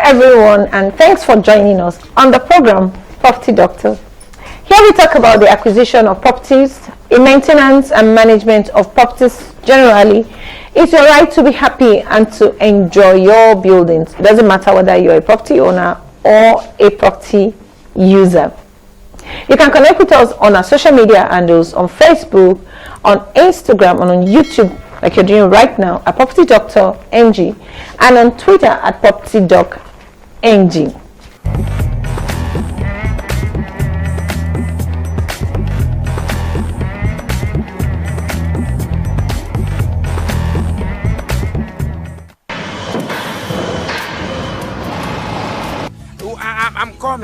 everyone, and thanks for joining us on the program Property Doctor. Here we talk about the acquisition of properties, the maintenance and management of properties generally. It's your right to be happy and to enjoy your buildings. It doesn't matter whether you're a property owner or a property user. You can connect with us on our social media handles on Facebook, on Instagram, and on YouTube, like you're doing right now at Property Doctor NG, and on Twitter at Property Doc NG.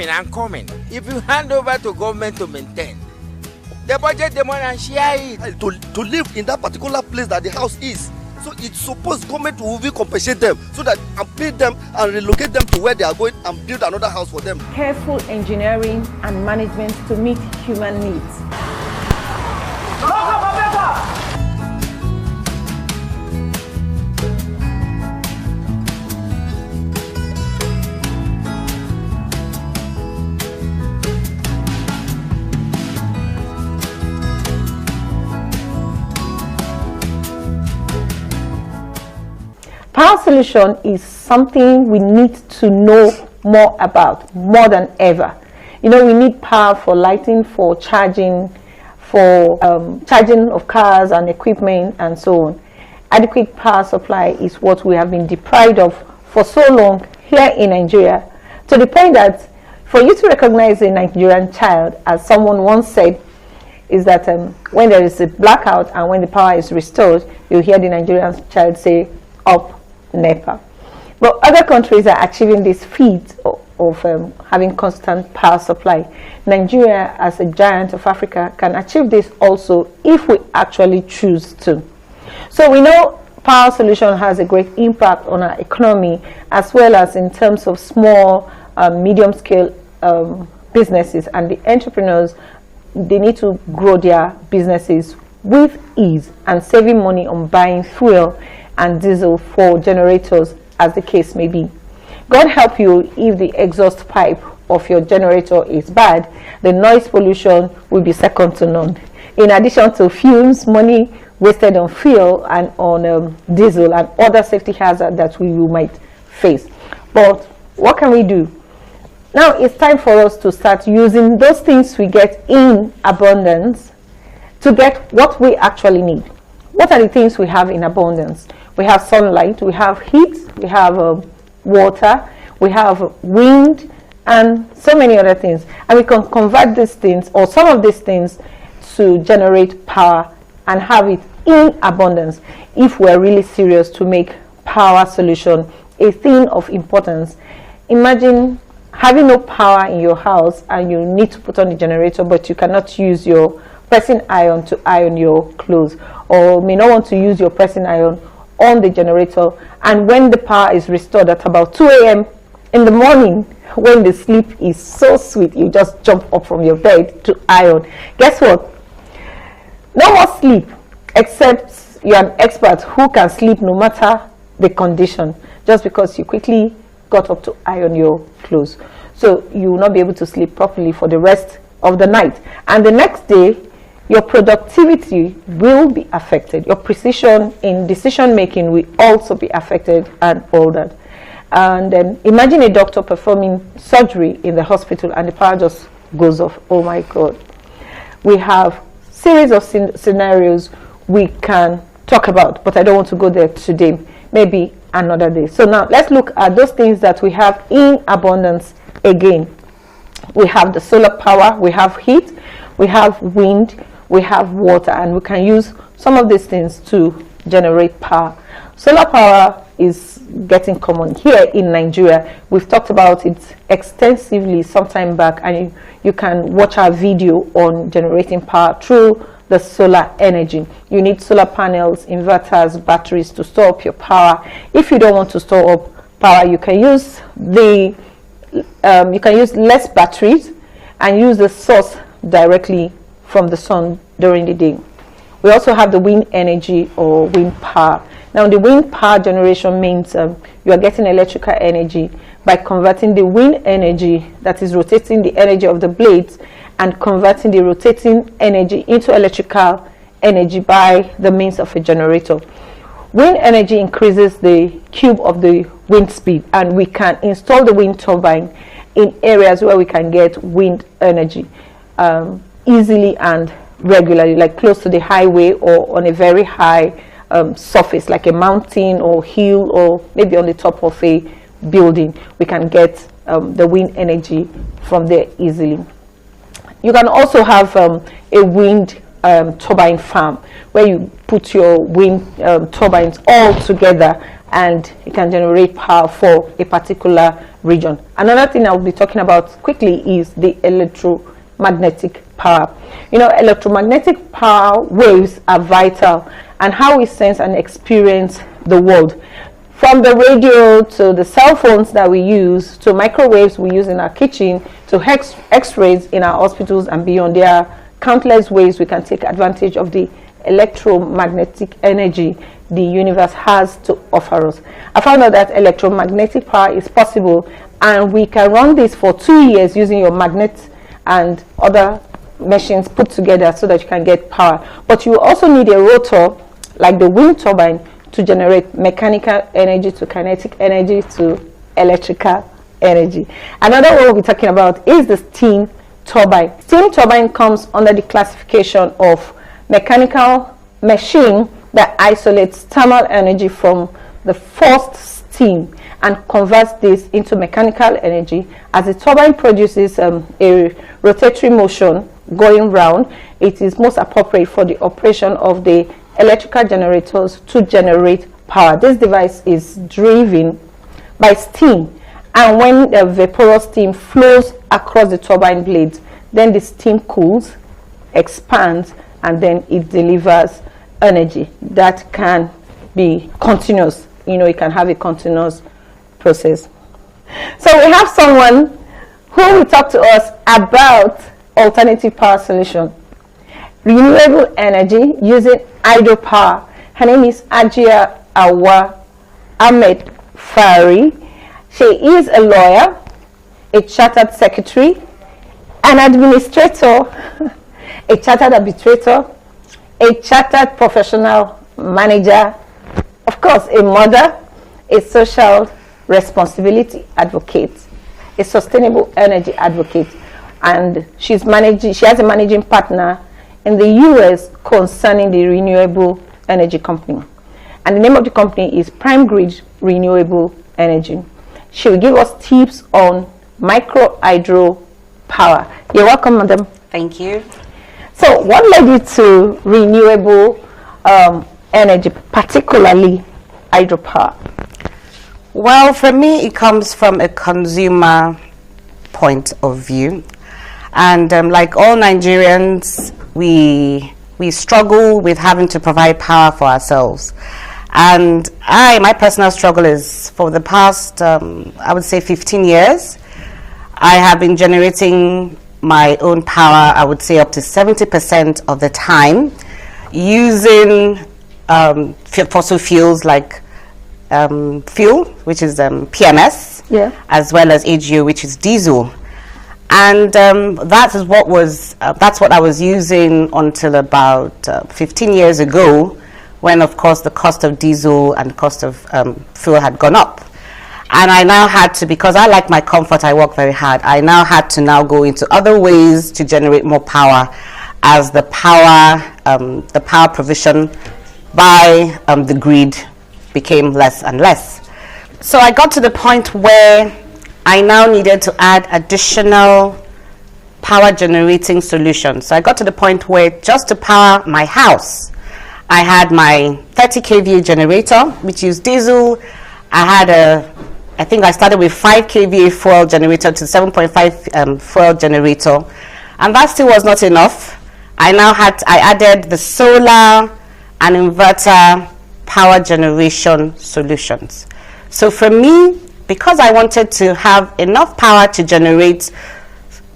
I'm coming. If you hand over to government to maintain, they budget the money and share it. To live in that particular place that the house is. So it's supposed government will compensate them so that and pay them and relocate them to where they are going and build another house for them. Careful engineering and management to meet human needs. Power solution is something we need to know more about, more than ever. You know, we need power for lighting, for charging, for charging of cars and equipment and so on. Adequate power supply is what we have been deprived of for so long here in Nigeria, to the point that for you to recognize a Nigerian child, as someone once said, is that when there is a blackout and when the power is restored, you hear the Nigerian child say, "Up NEPA." But other countries are achieving this feat of having constant power supply. Nigeria, as a giant of Africa, can achieve this also if we actually choose to. So we know power solution has a great impact on our economy, as well as in terms of small, medium scale businesses, and the entrepreneurs, they need to grow their businesses with ease and saving money on buying fuel and diesel for generators, as the case may be. God help you if the exhaust pipe of your generator is bad, the noise pollution will be second to none. In addition to fumes, money wasted on fuel and on diesel and other safety hazards that we might face. But what can we do? Now it's time for us to start using those things we get in abundance to get what we actually need. What are the things we have in abundance? We have sunlight, we have heat, we have water, we have wind, and so many other things. And we can convert these things, or some of these things, to generate power and have it in abundance if we're really serious to make power solution a thing of importance. Imagine having no power in your house and you need to put on the generator, but you cannot use your pressing iron to iron your clothes, or may not want to use your pressing iron on the generator, and when the power is restored at about 2 a.m. in the morning, when the sleep is so sweet, you just jump up from your bed to iron. Guess what? No more sleep, except you're an expert who can sleep no matter the condition, just because you quickly got up to iron your clothes. So you will not be able to sleep properly for the rest of the night, and the next day your productivity will be affected. Your precision in decision making will also be affected, and all that. And then imagine a doctor performing surgery in the hospital and the power just goes off. Oh my God. We have series of scenarios we can talk about, but I don't want to go there today. Maybe another day. So now let's look at those things that we have in abundance again. We have the solar power, we have heat, we have wind, we have water, and we can use some of these things to generate power. Solar power is getting common here in Nigeria. We've talked about it extensively some time back, and you can watch our video on generating power through the solar energy. You need solar panels, inverters, batteries to store up your power. If you don't want to store up power, you can use less batteries and use the source directly from the sun during the day. We also have the wind energy or wind power. Now the wind power generation means you are getting electrical energy by converting the wind energy, that is rotating the energy of the blades, and converting the rotating energy into electrical energy by the means of a generator. Wind energy increases the cube of the wind speed, and we can install the wind turbine in areas where we can get wind energy easily and regularly, like close to the highway or on a very high surface, like a mountain or hill, or maybe on the top of a building. We can get the wind energy from there easily. You can also have a wind turbine farm where you put your wind turbines all together and you can generate power for a particular region. Another thing I'll be talking about quickly is the electromagnetic power. You know, electromagnetic power waves are vital and how we sense and experience the world. From the radio to the cell phones that we use, to microwaves we use in our kitchen, to x-rays in our hospitals and beyond, there are countless ways we can take advantage of the electromagnetic energy the universe has to offer us. I found out that electromagnetic power is possible, and we can run this for 2 years using your magnet and other machines put together so that you can get power. But you also need a rotor like the wind turbine to generate mechanical energy to kinetic energy to electrical energy. Another one we'll be talking about is the steam turbine. Steam turbine comes under the classification of mechanical machine that isolates thermal energy from the forced steam and converts this into mechanical energy. As the turbine produces a rotatory motion going round, it is most appropriate for the operation of the electrical generators to generate power. This device is driven by steam, and when the vaporous steam flows across the turbine blades, then the steam cools, expands, and then it delivers energy that can be continuous. You know, it can have a continuous process. So we have someone who will talk to us about alternative power solution, renewable energy using hydropower. Her name is Ajia Awa Ahmed Fari. She is a lawyer, a chartered secretary, an administrator, a chartered arbitrator, a chartered professional manager, of course, a mother, a social responsibility advocate, a sustainable energy advocate, and she has a managing partner in the US concerning the renewable energy company. And the name of the company is Prime Grid Renewable Energy. She will give us tips on micro hydro power. You're welcome, madam. Thank you. So what led you to renewable energy, particularly hydropower? Well, for me, it comes from a consumer point of view. And like all Nigerians, we struggle with having to provide power for ourselves. And my personal struggle is for the past, I would say 15 years, I have been generating my own power, I would say up to 70% of the time, using fossil fuels like fuel, which is PMS, as well as AGO, which is diesel. And that's what I was using until about 15 years ago, when of course the cost of diesel and the cost of fuel had gone up. And I now had to, because I like my comfort, I work very hard, I now had to now go into other ways to generate more power, as the power provision by the grid became less and less. So I got to the point where I now needed to add additional power generating solutions. So I got to the point where just to power my house, I had my 30 kVA generator, which used diesel. I think I started with 5 kVA fuel generator to 7.5 fuel generator, and that still was not enough. I added the solar and inverter power generation solutions. So for me, because I wanted to have enough power to generate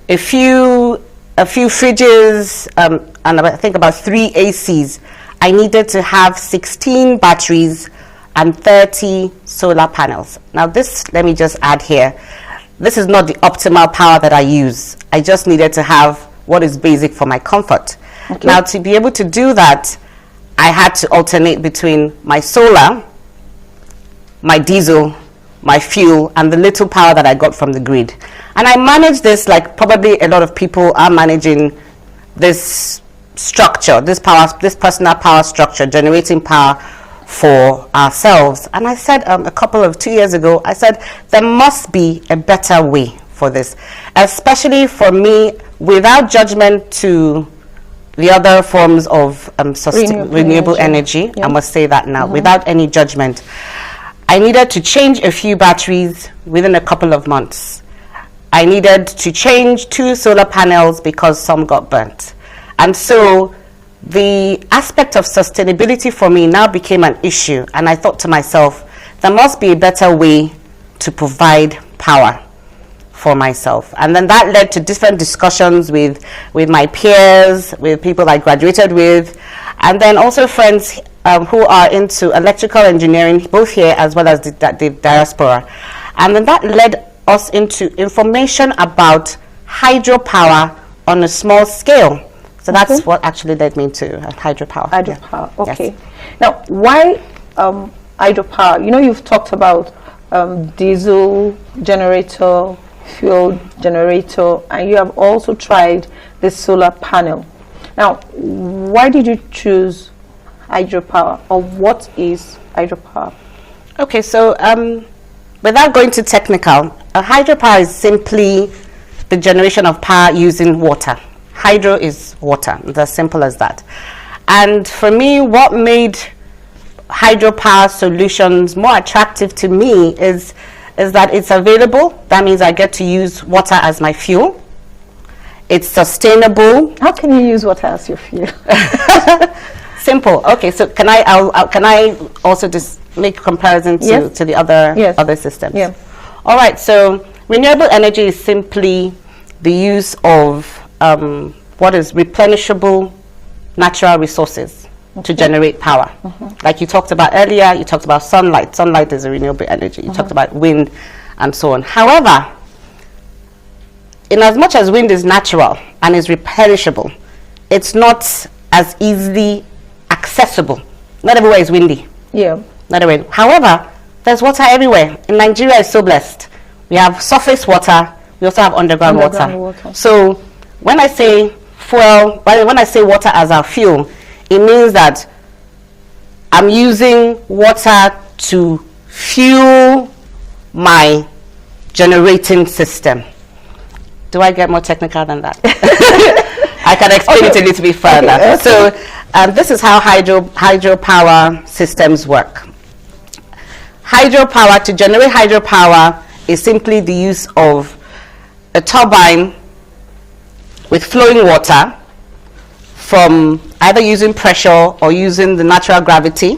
a few fridges and I think about 3 ACs, I needed to have 16 batteries and 30 solar panels. Now this, let me just add here, this is not the optimal power that I use. I just needed to have what is basic for my comfort. Okay. Now to be able to do that, I had to alternate between my solar, my diesel, my fuel, and the little power that I got from the grid. And I managed this like probably a lot of people are managing this structure, this personal power structure, generating power for ourselves. And I said a couple of 2 years ago, I said there must be a better way for this, especially for me, without judgment to the other forms of renewable energy. Yeah. I must say that now, without any judgment. I needed to change a few batteries within a couple of months. I needed to change 2 solar panels because some got burnt. And so the aspect of sustainability for me now became an issue. And I thought to myself, there must be a better way to provide power for myself. And then that led to different discussions with my peers, with people I graduated with, and then also friends who are into electrical engineering, both here as well as the diaspora. And then that led us into information about hydropower on a small scale. So that's what actually led me to hydropower. Hydropower, yeah. okay. Yes. Now, why hydropower? You know, you've talked about diesel generator, fuel generator, and you have also tried the solar panel. Now, why did you choose hydropower, or what is hydropower? Okay, so without going too technical, hydropower is simply the generation of power using water. Hydro is water. It's as simple as that. And for me, what made hydropower solutions more attractive to me is that it's available. That means I get to use water as my fuel. It's sustainable. How can you use water as your fuel? Simple. Okay, so can I also just make a comparison to the other systems? Yeah. All right. So renewable energy is simply the use of what is replenishable natural resources to generate power. Like you talked about earlier, you talked about sunlight. Sunlight is a renewable energy. You talked about wind and so on. However, in as much as wind is natural and is replenishable, it's not as easily accessible. Not everywhere is windy. Yeah. Not everywhere. However, there's water everywhere. In Nigeria, is so blessed. We have surface water. We also have underground water. So when I say fuel, when I say water as our fuel, it means that I'm using water to fuel my generating system. Do I get more technical than that? I can explain it a little bit further. Okay. So this is how hydropower systems work. Hydropower, to generate hydropower, is simply the use of a turbine with flowing water from either using pressure or using the natural gravity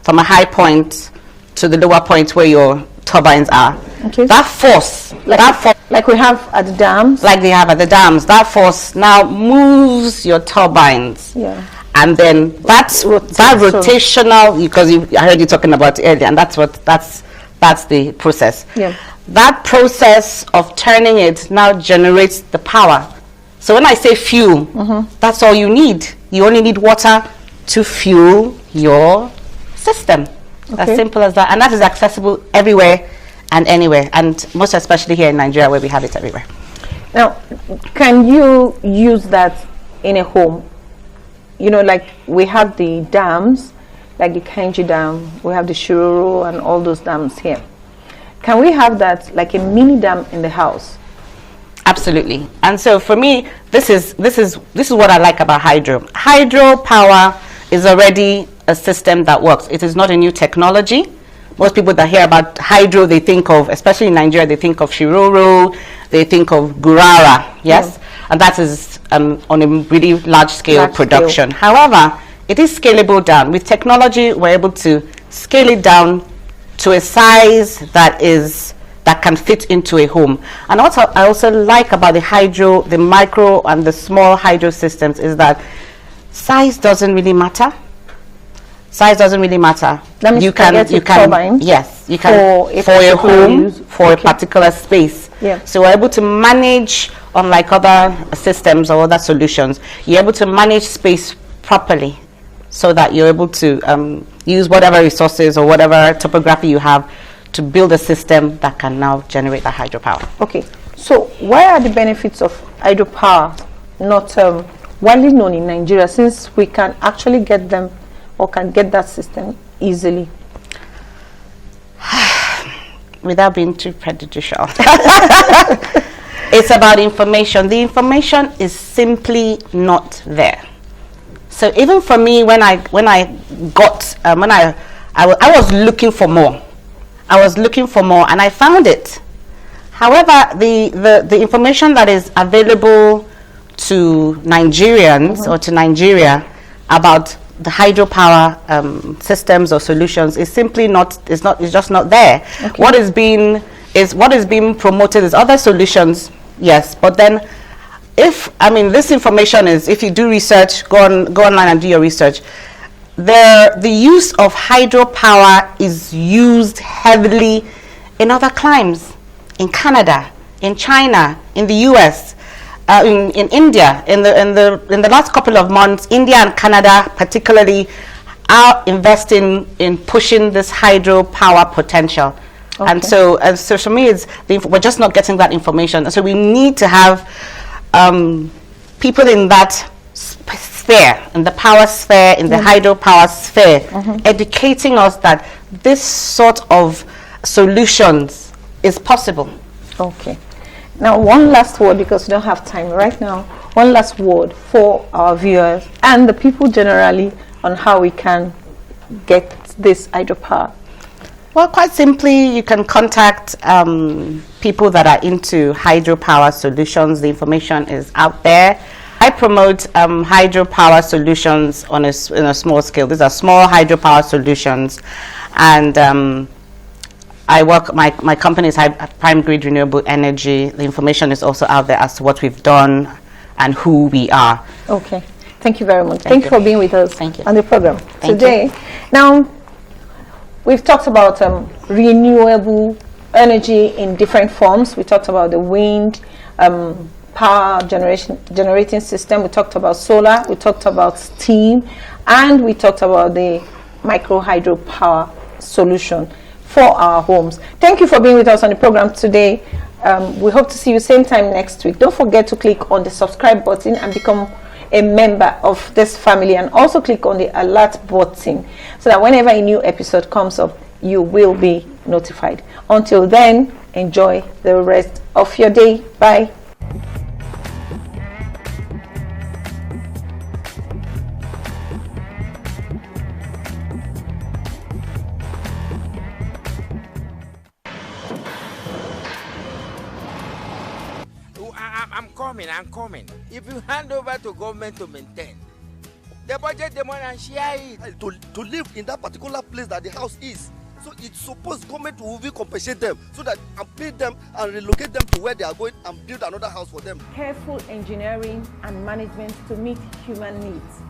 from a high point to the lower point where your turbines are. Okay. That force, like we have at the dams? Like they have at the dams. That force now moves your turbines. Yeah. And then that rotational, because I heard you talking about it earlier, and that's the process. Yeah. That process of turning it now generates the power. So when I say fuel, that's all you need. You only need water to fuel your system. Okay. As simple as that. And that is accessible everywhere and anywhere, and most especially here in Nigeria where we have it everywhere. Now, can you use that in a home? You know, like we have the dams, like the Kainji Dam, we have the Shiroro and all those dams here. Can we have that like a mini dam in the house? Absolutely. And so for me, this is what I like about hydro. Hydropower is already a system that works. It is not a new technology. Most people that hear about hydro, they think of, especially in Nigeria, they think of Shiroro, they think of Gurara, yes? Yeah. And that is on a really large scale production. However, it is scalable down. With technology, we're able to scale it down to a size that can fit into a home. And what I also like about the hydro, the micro and the small hydro systems, is that size doesn't really matter. Size doesn't really matter. That means you can turbine yes, you can for a home use. for a particular space. Yeah. So we're able to manage, unlike other systems or other solutions, you're able to manage space properly so that you're able to use whatever resources or whatever topography you have to build a system that can now generate the hydropower. Okay, so why are the benefits of hydropower not widely known in Nigeria, since we can actually get them or can get that system easily? Without being too prejudicial, it's about information. The information is simply not there. So even for me, when I was looking for more, and I found it. However, the information that is available to Nigerians or to Nigeria about the hydropower systems or solutions is simply not, it's just not there. Okay. What is being promoted is other solutions, yes, but then this information is, if you do research, go online and do your research. The use of hydropower is used heavily in other climes, in Canada, in China, in the US, in India. In the last couple of months, India and Canada particularly are investing in pushing this hydropower potential. Okay. And so for me, we're just not getting that information. And so we need to have people in that sphere, in the power sphere, in the hydropower sphere, educating us that this sort of solutions is possible. Okay. Now, one last word, because we don't have time right now. One last word for our viewers and the people generally on how we can get this hydropower. Well, quite simply, you can contact people that are into hydropower solutions. The information is out there. I promote hydropower solutions on a small scale. These are small hydropower solutions, and I work. My company is Prime Grid Renewable Energy. The information is also out there as to what we've done and who we are. Okay, thank you very much. Thank you for being with us on the program today. Now, we've talked about renewable energy in different forms. We talked about the wind power generating system. We talked about solar. We talked about steam, and we talked about the micro hydropower solution for our homes. Thank you for being with us on the program today. We hope to see you same time next week. Don't forget to click on the subscribe button and become a member of this family, and also click on the alert button so that whenever a new episode comes up, you will be notified. Until then, enjoy the rest of your day. Bye. I'm coming. If you hand over to government to maintain, the budget the money and share it. To live in that particular place that the house is. So it's supposed government will compensate them so that and pay them and relocate them to where they are going and build another house for them. Careful engineering and management to meet human needs.